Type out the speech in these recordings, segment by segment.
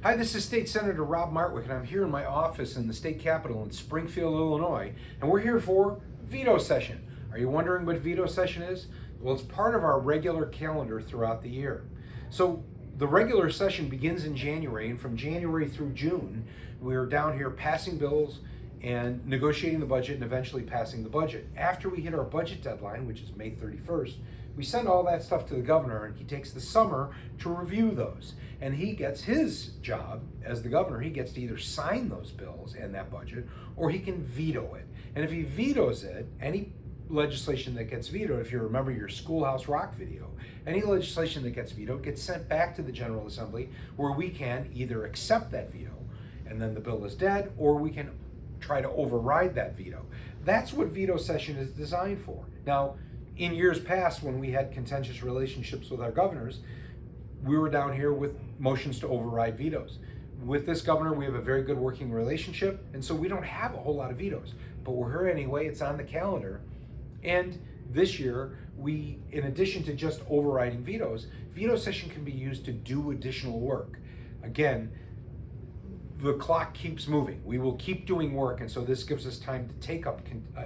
Hi, this is State Senator Rob Martwick, and I'm here in my office in the state capitol in Springfield, Illinois, and we're here for veto session. Are you wondering what veto session is? Well, it's part of our regular calendar throughout the year. So the regular session begins in January, and from January through June, we're down here passing bills and negotiating the budget and eventually passing the budget. After we hit our budget deadline, which is May 31st, we send all that stuff to the governor, and he takes the summer to review those. And he gets his job as the governor. He gets to either sign those bills and that budget, or he can veto it. And if he vetoes it, any legislation that gets vetoed, if you remember your Schoolhouse Rock video, any legislation that gets vetoed gets sent back to the General Assembly, where we can either accept that veto and then the bill is dead, or we can try to override that veto. That's what veto session is designed for. Now, in years past, when we had contentious relationships with our governors, we were down here with motions to override vetoes. With this governor, we have a very good working relationship, and so we don't have a whole lot of vetoes. But we're here anyway, it's on the calendar. And this year, we, in addition to just overriding vetoes, veto session can be used to do additional work. Again, the clock keeps moving. We will keep doing work, and so this gives us time to take up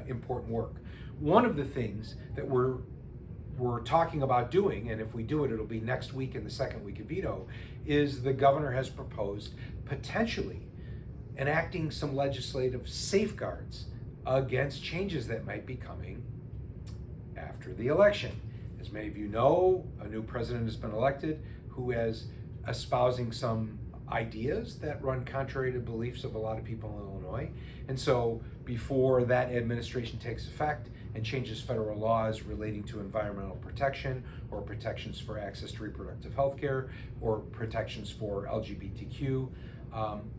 important work. One of the things that we're talking about doing, and if we do it, it'll be next week in the second week of veto, is the governor has proposed potentially enacting some legislative safeguards against changes that might be coming after the election. As many of you know, a new president has been elected who is espousing some ideas that run contrary to beliefs of a lot of people in Illinois. And so before that administration takes effect and changes federal laws relating to environmental protection or protections for access to reproductive health care or protections for LGBTQ,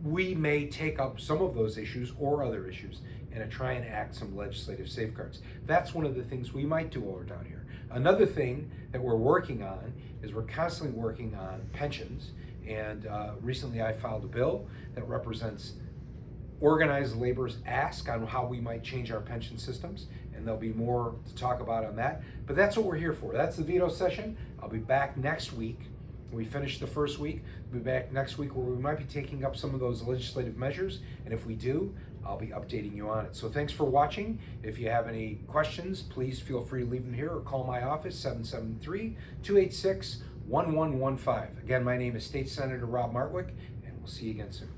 we may take up some of those issues or other issues and try and act some legislative safeguards. That's one of the things we might do while we're down here. Another thing that we're working on is we're constantly working on pensions. And recently I filed a bill that represents organized labor's ask on how we might change our pension systems, and there'll be more to talk about on that. But that's what we're here for. That's the veto session. I'll be back next week. We finished the first week. We'll be back next week where we might be taking up some of those legislative measures, and if we do, I'll be updating you on it. So thanks for watching. If you have any questions, please feel free to leave them here or call my office, 773-286-1115. Again, my name is State Senator Rob Martwick, and we'll see you again soon.